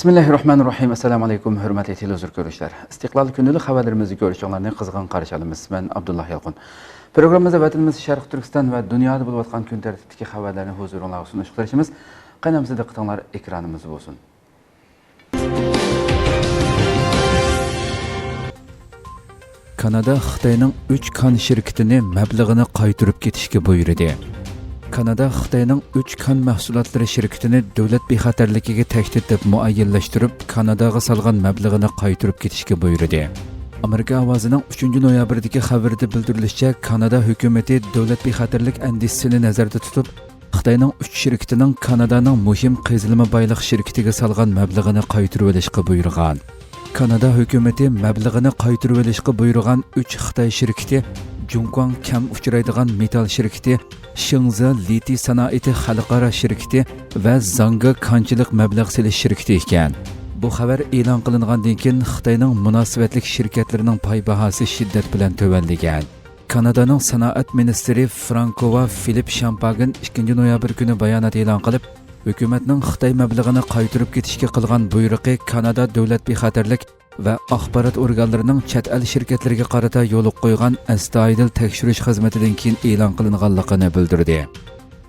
Bismillahirrahmanirrahim. Assalamu alaykum, hurmatli televizor ko'ruvchilar. Istiqlol kunlik xabarlarimizni ko'rishinglarni qizg'in qarshi olamiz. Men Abdullah Yalqun. Programmamizda vatanimiz Sharq Turkiston va dunyoda bo'lib o'tgan kun tartibidagi xabarlarni huzuringizga sunish qilishimiz. Qaynamizda diqqatinglar ekranimiz bo'lsin. Kanada Xitoyning 3 kan shirkatini mablag'ini qaytarib ketishga buyurdi. Kanada Xitoyning 3 kan mahsulotlari shirkatini davlat bexatarligiga tahdid deb muayyanlashtirib, Kanadaga solgan mablag'ini qaytarib ketishga buyurdi. Amerika ovozining 3-noyabrdagi xabarida bildirilishicha, Kanada hukumatı davlat bexatarlik andisini nazarda tutib, Xitoyning 3 shirkatining Kanadaning muhim qazilma boyliq shirkatiga solgan mablag'ini qaytarib olishga buyurgan. Kanada hukumatı mablag'ini qaytarib olishga buyurgan 3 Xitoy shirkati Jungquang kam uchraydigan metal shirkati, Shingzi litiy sanoati xalqaro shirkati va Zanga kanchilik mablag' selish shirkati ekan. Bu xabar e'lon qilingandan keyin Xitoyning munosabatlik shirkatlarining pay bahosi shiddat bilan tuvanlagan. Kanadaning sanoat ministri Frankova Philip Champagne 2-noyabr kuni bayonot e'lon qilib, hukumatning Xitoy mablag'ini qaytarib ketishga qilgan buyrug'i Kanada davlat bexatarlik va axborot organlarining chet el shirkatlariga qarata yo'l qo'ygan astoydil tekshirish xizmatidan keyin e'lon qilinganligini bildirdi.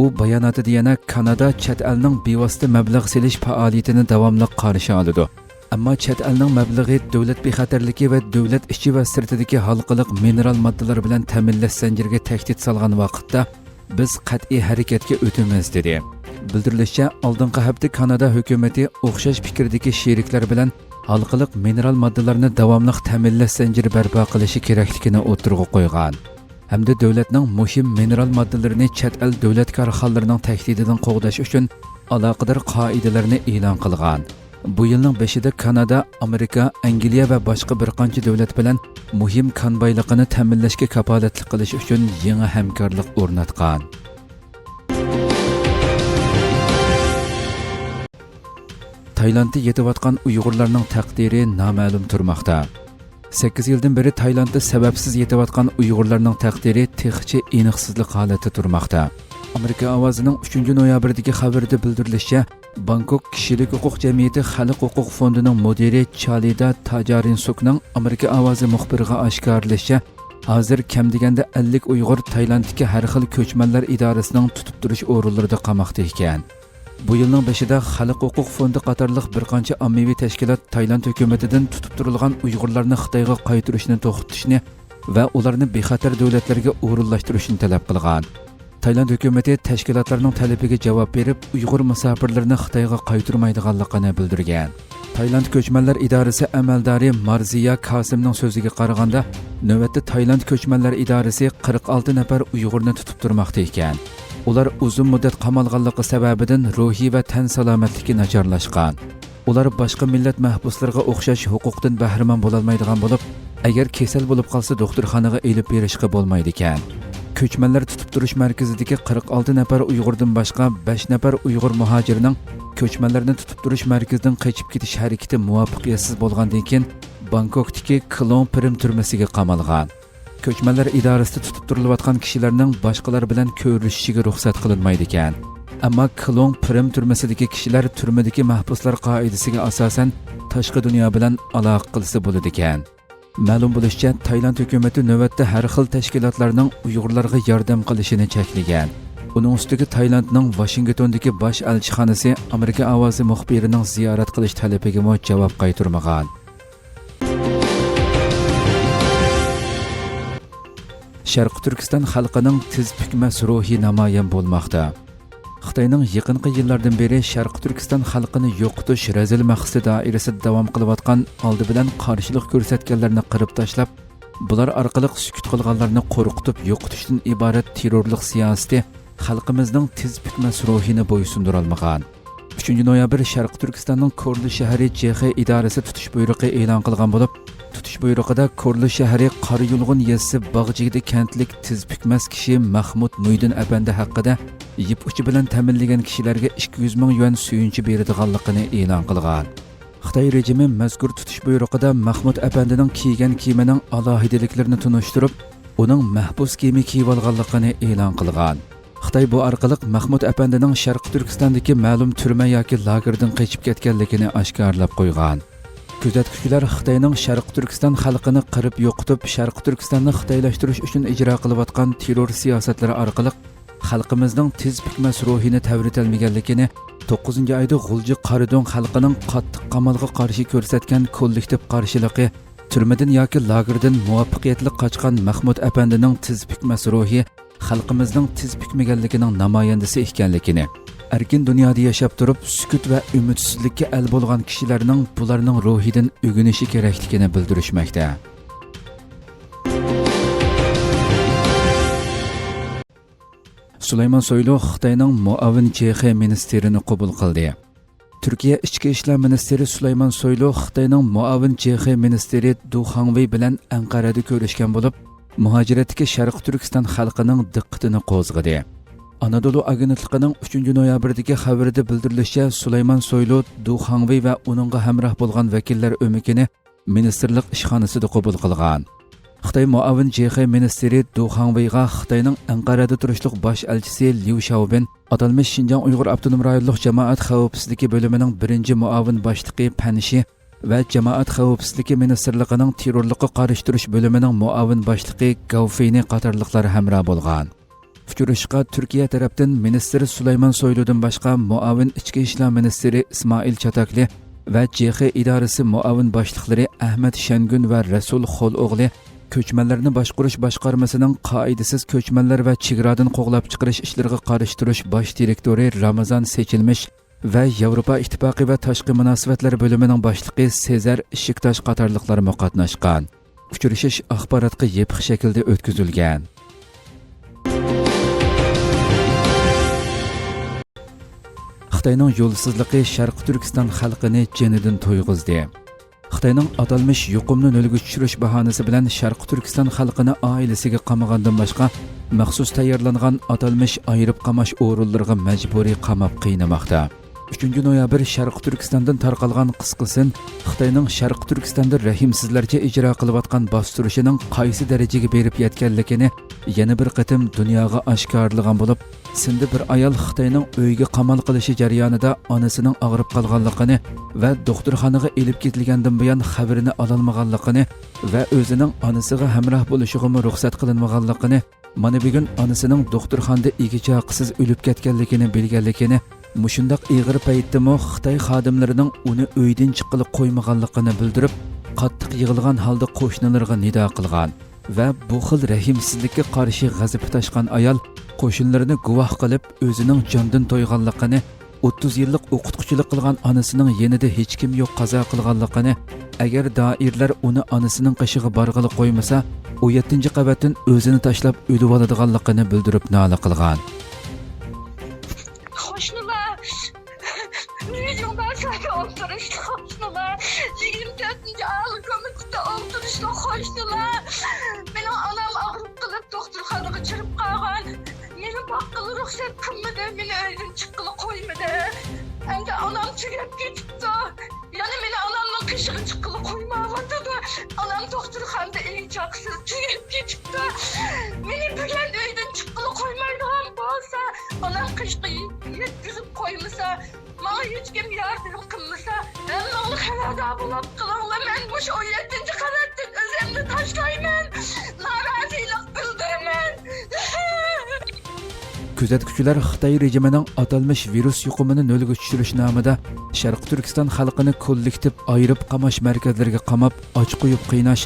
U bayonotida yana Kanada chet elning bevosita mablag' selish faoliyatini davomli qarshi oladi. Ammo chet elning mablag'i davlat bexatarligi va davlat ichi va sirtidagi halqiliq mineral moddalar bilan ta'minlash zanjiriga tahdid solgan vaqtda biz qat'iy harakatga o'tamiz dedi. Bildirilishicha, oldingi hafta Kanada hukumatı o'xshash fikrdagi sheriklar bilan halqiliq mineral moddalarni davomli ta'minlash zanjiri barpo qilishi kerakligini o'tirg'a qo'ygan. Hamda davlatning muhim mineral moddalarini chet el davlat korxonalarining tahdididan qo'g'dash uchun aloqador qoidalarni e'lon qilgan. Bu yilning 5-ida Kanada, Amerika, Angliya va boshqa bir qancha davlat bilan muhim kan boyligini ta'minlashga kafolatlik qilish uchun yangi hamkorlik o'rnatgan. Taylandda yetayotgan Uyg'urlarning taqdiri noma'lum turmoqda. 8 yildan beri Taylandda sababsiz yetayotgan Uyg'urlarning taqdiri texnicha aniqsizlik holatida turmoqda. Amerika ovozining 3-noyabrdagi xabarida bildirilishicha, Bangkok kishilik huquq jamiyati xalq huquq fondining mudiri Chalida Tajarinsukning Amerika ovozi muxbiriga oshkorlashicha, hozir kam deganda 50 Uyg'ur Taylanddagi har xil ko'chmanlar idorasining tutib turish o'rinlarida qamoqda ekan. Bu yilning 5-ida Xalq huquq fondi qatorliq bir qancha ommaviy tashkilot Tayland hukumatidan tutib turilgan Uyg'urlarni Xitoyga qaytarishni to'xtatishni va ularni bexatar davlatlarga o'rinlashtirishni talab qilgan. Tayland hukumati tashkilotlarning talabiga javob berib, Uyg'ur musofirlarini Xitoyga qaytarmaydiganligini bildirgan. Tayland ko'chmanlar idorasi amaldori Marziya Qasimning so'ziga qaraganda, navbatda Tayland ko'chmanlar idorasi 46 nafar Uyg'urni tutib turmoqda ekan. Ular uzun muddat qamalganligi sababidan ruhiy va tan salomatligi nacharlashgan. Ular boshqa millat mahbuslarga o'xshash huquqdan bahramand bo'la olmaydigan bo'lib, agar kasal bo'lib qolsa doktorxonaga elib berishga bo'lmaydi ekan. Ko'chmanlar tutib turish markazidagi 46 nafar Uyg'urdan boshqa 5 nafar Uyg'ur muhojirining ko'chmanlarni tutib turish markazidan qochib ketish harakati muvaffaqiyatsiz bo'lgandan keyin Bangkokdagi Klong Prim turmasiga qamalgan. Ko'chmanlar idorasida tutib turilayotgan kishilarning boshqalar bilan ko'rishishiga ruxsat qilinmaydi ekan. Ammo Klong Prim turmasidagi kishilar turmadagi mahbuslar qoidasiga asosan tashqi dunyo bilan aloqa qilsa bo'ladi ekan. Ma'lum bo'lishicha, Tayland hukumati navbatda har xil tashkilotlarning Uyg'urlarga yordam qilishini cheklagan. Uning ustiga Taylandning Washingtondagi bosh elchixonasi Amerika ovozi muxbirining ziyorat qilish talabiga javob qaytarmagan. Sharq Turkiston xalqining tiz bukmas ruhi namoyon bo'lmoqda. Xitoyning yaqinqi yillardan beri Sharq Turkiston xalqini yo'qotish razil maqsadi doirasida davom qilayotgan oldi bilan qarshilik ko'rsatganlarni qirib tashlab, bular orqali sukut qilganlarni qo'rqitib yo'qotishdan iborat terrorlik siyosati xalqimizning tiz bukmas ruhini bo'ysundira olmagan. 3-noyabr Sharq Turkistonning Korli shahri JX idorasi tutish buyrug'i e'lon qilgan bo'lib, tutish buyrug'ida Korli shahri Qorayulg'un yezisi Bog'jigida kentlik tiz bukmas kishi Mahmud Muydin apandi haqida yip uchi bilan ta'minlagan kishilarga 200 ming yuan suyunchi beradiganligini e'lon qilgan. Xitoy rejimi mazkur tutish buyrug'ida Mahmud apandining kiygan kiyimining alohidaliklarini tunishtirib, uning mahbus kiyimi kiyib olganligini e'lon qilgan. Xitoy bu orqali Mahmud apandining Sharqi Turkistondagi ma'lum turma yoki lagerdan qochib ketganligini oshkorlab qo'ygan. Kuzatuvchilar Xitoyning Sharqi Turkiston xalqini qirib yo'qotib, Sharqi Turkistonni xitoylashtirish uchun ijro qilayotgan terror siyosatlari orqali xalqimizning tez bitmas ruhini tavritalmaganligini 9-oyda G'ulji Qaridon xalqining qattiq qamalga qarshi ko'rsatgan kollektiv qarshiligi, turmadan yoki lagerdan muvaffaqiyatli qochgan Mahmud apandining tez bitmas ruhi xalqimizning tez bitmaganligining namoyandasi ekanligini, erkin dunyoda yashab turib sukut va umidsizlikka al bo'lgan kishilarning bularning ruhidan o'g'inishi kerakligini bildirishmoqda. Süleyman Soylu Xitoyning muavin CX ministerini qabul qildi. Turkiya Ichki ishlar ministri Süleyman Soylu Xitoyning muavin CX ministri Du Hangwei bilan Anqarada ko'rishgan bo'lib, muhojiratdagi Sharq Turkiston xalqining diqqatini qo'zg'adi. Anadolu agentligining 3-noyabrdagi xabarida bildirilishicha, Süleyman Soylu Du Hangwei va uningga hamroh bo'lgan vakillar o'mikini ministerlik ishxonasida qabul qilgan. Xitoy muavin CX ministri Du Hangweiga Xitoyning Anqarada turishliq bosh elchisi Liu Xiaobin, atalmish Xinjiang Uyg'ur avtonom rayonlik jamoat xavfsizligi bo'limining 1-muavin boshlig'i Panishi va jamoat xavfsizligi ministerligining terrorlikqa qarshi turish bo'limining muavin boshlig'i Gaufeyni qatorliqlar hamroh bo'lgan. Uchrashuvga Turkiya tarafdan ministr Süleyman Soylu'dan boshqa muavin ichki ishlar ministri Ismoil Chatakli va CX idorasi muavin boshliqlari Ahmad Shangun va Rasul Xo'lo'g'li, ko'chmanlarni boshqarish boshqarmasining qoidasiz ko'chmanlar va chegaradan qo'g'lab chiqarish ishlariga qarshi turish bosh direktori Ramazon Sechilmish va Yevropa ittifoqi va tashqi munosabatlar bo'limining boshlig'i Sezar Ishiktosh qatorliqlar qatnashgan. Uchrashish axborotga yepiq shaklda o'tkazilgan. Xitoyning yo'lsizligi Sharq Turkiston xalqini jenidan to'yg'izdi. Xitoyning atalmish yuqumni nolga tushirish bahonasi bilan Sharq Turkiston xalqini oilasiga qamagandan boshqa maxsus tayyorlangan atalmish ayirib qamash o'rinlariga majburiy qamab qiynamoqda. 3-noyabr Sharq Turkistondan tarqalgan qisqasin Xitoyning Sharq Turkistonda rahimsizlarcha ijro qilayotgan bostirishining qaysi darajaga berib yetganligini yana bir qatim dunyoga oshkorlagan bo'lib, sindi bir ayol Xitoyning uyga qamal qilishi jarayonida onasining og'rib qolganligini va doktorxonaga elib ketilgandan buyon xabarini ololmaganligini va o'zining onasiga hamroh bo'lishiga ruxsat qilinmaganligini, mana bugun onasining doktorxonada igichaqisiz o'lib ketganligini bilganligini, mushundoq ig'ir paytdami Xitoy xodimlarining uni uydan chiqib qo'ymaganligini bildirib, qattiq yig'ilgan holda qo'shnilarga nido qilgan va bu xil rahimsizlikka qarshi g'azabi toshgan ayol qo'shinlarini guvoh qilib, o'zining jondan to'yganligini, 30 yillik o'qituvchilik qilgan onasining yanida hech kim yo'q qazo qilganligini, agar doirlar uni onasining qishig'i borg'ili qo'ymasa, u 7-qavatdan o'zini tashlab o'lib oladiganligini bildirib nola qilgan. Qo'shnilar, videolarga o'tirishdi qo'shnilar, 24-oylik ko'mikda o'tirishdi qo'shnilar. Meni onam og'rib qilib doktorxonaga chirib qolgan. Meni boqqili ruxsat qilmadi, meni uydan chiqqili qo'ymadi. Endi onam tugab ketibdi. Ya'ni meni onamning qishig'i chiqqili qo'ymayapti. Onam doktorxonada ilinchoqsiz tugab ketibdi. Meni bugun uydan chiqqili qo'ymaydigan bo'lsa, onam qishqi yetkazib qo'ymasa, menga hech kim yardım qilmasa, hammani xalarda bo'lib qilinglar. Men bu 17-qavatdan o'zimni tashlayman. Norozilik bildiraman. Kuzatuvchilar Xitoy rejimining atalmish virus yuqumini nolga tushirish nomida Sharq Turkiston xalqini kollektiv ayirib qamash markazlariga qamab, och qo'yib qiynash,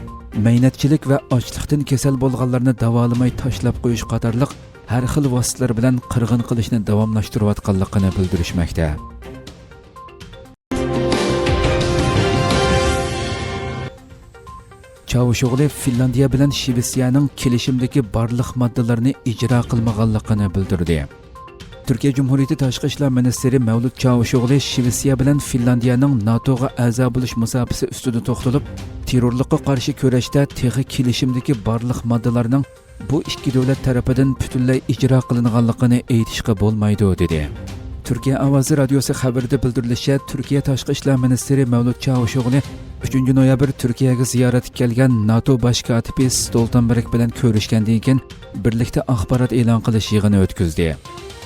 maynatchilik va ochliqdan kasal bo'lganlarni davolamay tashlab qo'yish qatorliq har xil vositalar bilan qirg'in qilishni davomlashtirayotganligini bildirishmoqda. Çavuşoğlu Finlandiya bilan Shvetsiyaning kelishimdagi barliq moddalarni ijro qilmaganligini bildirdi. Turkiya Cumhuriyeti Tashqi ishlar ministri Mavlud Çavuşoğlu Shvetsiya bilan Finlandiyaning NATOga a'zo bo'lish musobaqasi ustida to'xtalib, terrorlikqa qarshi kurashda texnik kelishimdagi barliq moddalarning bu ikki davlat tarafidan butunlay ijro qilinganligini aytishga bo'lmaydi dedi. Türkiye Ovozi radiosi xabarida bildirilishicha, Turkiya Tashqi ishlar ministri Mavlud Çavuşoğlu 3 noyabr Turkiyaga ziyoratga kelgan NATO bosh kotibi Stoltenberg bilan ko'rishgandan keyin birlikda axborot e'lon qilish yig'ini o'tkazdi.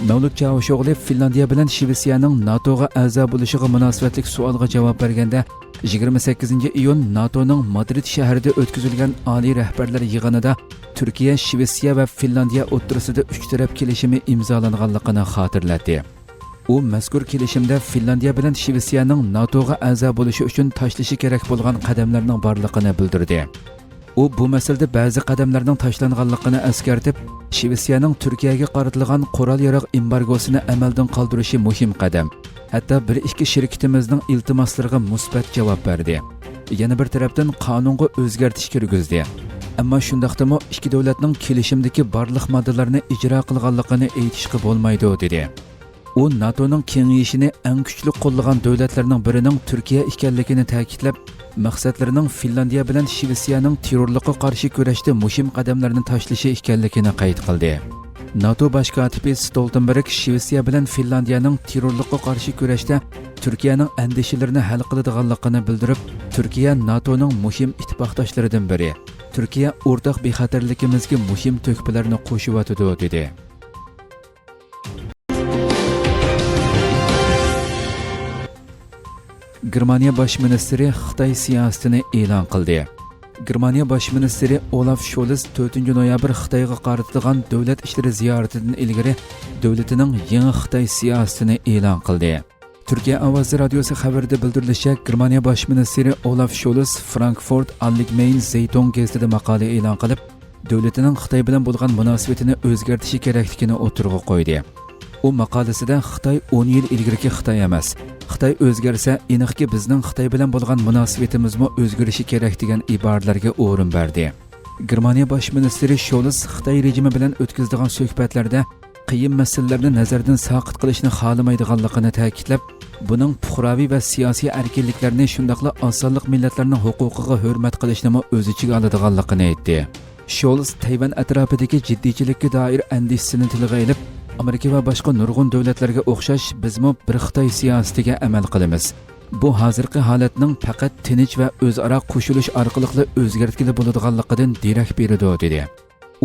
Mavlud Cavushoğlu Finlandiya bilan Shvetsiyaning NATOga a'zo bo'lishiga munosabatlik savolga javob berganda 28 iyun NATOning Madrid shahrida o'tkazilgan oliy rahbarlar yig'inida Turkiya, Shvetsiya va Finlandiya o'rtasida 3 taraf kelishimi imzolanganligini xotirlatdi. U mazkur kelishimda Finlandiya bilan Shvetsiyaning NATOga a'zo bo'lishi uchun tashlashi kerak bo'lgan qadamlarning borligini bildirdi. U bu masalada ba'zi qadamlarning tashlanganligini eskartib, Shvetsiyaning Turkiyaga qaratilgan qurol-yarog' embargosini amaldan qoldirishi muhim qadam. Hatto bir ikki shirkatimizning iltimoslariga musbat javob berdi. Yana bir tarafdan qonunga o'zgartish kirgizdi. Ammo shundaqdimi ikki davlatning kelishimdagi barliq moddalarni ijro qilganligini aytishga bo'lmaydi dedi. U NATOning kengayishini eng kuchli qo'llagan davlatlarning birining Turkiya ekanligini ta'kidlab, maqsadlarining Finlandiya bilan Shvetsiyaning terrorlikqa qarshi kurashda muhim qadamlarni tashlashi ekanligini qayd qildi. NATO bosh kotibi Stoltenberg Shvetsiya bilan Finlandiyaning terrorlikqa qarshi kurashda Turkiyaning andishalarini hal qiladiganligini bildirib, Turkiya NATOning muhim ittifoqdoshlaridan biri. Turkiya o'rtaq bexatarligimizga muhim to'hfalarni qo'shyotdi dedi. Germaniya bosh ministri Xitoy siyosatini e'lon qildi. Germaniya bosh ministri Olaf Scholz 4 noyabr Xitoyga qaratilgan davlat ishlari ziyoratidan ilgari davlatining yangi Xitoy siyosatini e'lon qildi. Turkiya ovozi radiosi xabarida bildirilishicha, Germaniya bosh ministri Olaf Scholz Frankfurt Allgemeine Zeitung gazetida maqola e'lon qilib, davlatining Xitoy bilan bo'lgan munosabatini o'zgartirishi kerakligini o'tirg'a qo'ydi. U maqolasida Xitoy 10 yil ilgariki Xitoy emas, Xitoy o'zgarsa, aniqki bizning Xitoy bilan bo'lgan munosabatimizmi o'zgarishi kerak degan iboralarga o'rin berdi. Germaniya bosh ministri Scholz Xitoy rejimi bilan o'tkazilgan suhbatlarda qiyin masalalarni nazardan saqit qilishni xohlamaydiganligini ta'kidlab, buning fuqaroviy va siyosiy erkinliklarni shundaqla osonlik millatlarning huquqiga hurmat qilishni o'z ichiga oladiganligini aytdi. Scholz Tayvan atrofidagi jiddiychilikka doir andishasini tilga olib, Amerika va boshqa nurg'un davlatlarga o'xshash bizmi bir Xitoy siyosatiga amal qilamiz. Bu hozirgi holatning faqat tinch va o'zaro qo'shilish orqali o'zgartgili bo'ladiganligidan darak beradi dedi.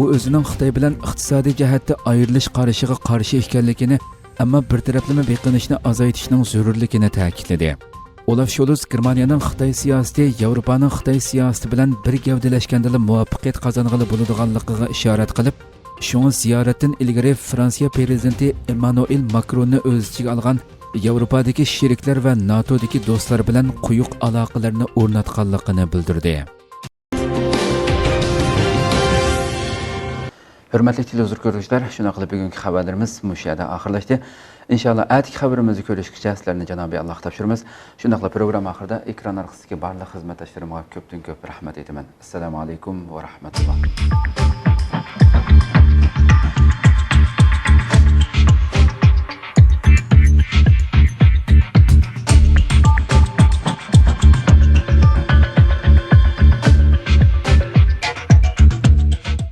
U o'zining Xitoy bilan iqtisodiy jihatda ayrilish qarashiga qarshi ekanligini, ammo bir taraflama beqinishni azaytishning zarurligini ta'kidladi. Olaf Scholz Germaniyaning Xitoy siyosati Yevropaning Xitoy siyosati bilan bir gavdalashganda muvaffaqiyat qozong'ili bo'ladiganligiga ishorat qilib, shunga ziyoratdan ilgari Fransiya prezidenti Emmanuel Macron'ni o'z ichiga olgan Yevropadagi sheriklar va NATOdagi do'stlar bilan quyuq aloqalarni o'rnatganligini bildirdi. Hurmatli televizor ko'ruvchilar, shuna qilib bugungi xabarlarimiz mush yerda oxirlashdi. Inshaalloh atki xabarimizni ko'rishgacha sizlarni Janobiy Alloh topshiramiz. Shundaqla program oxirida ekran orqasidagi barcha xizmatdoshlarimga ko'pdan ko'p rahmat aytaman. Assalomu alaykum va rahmatulloh.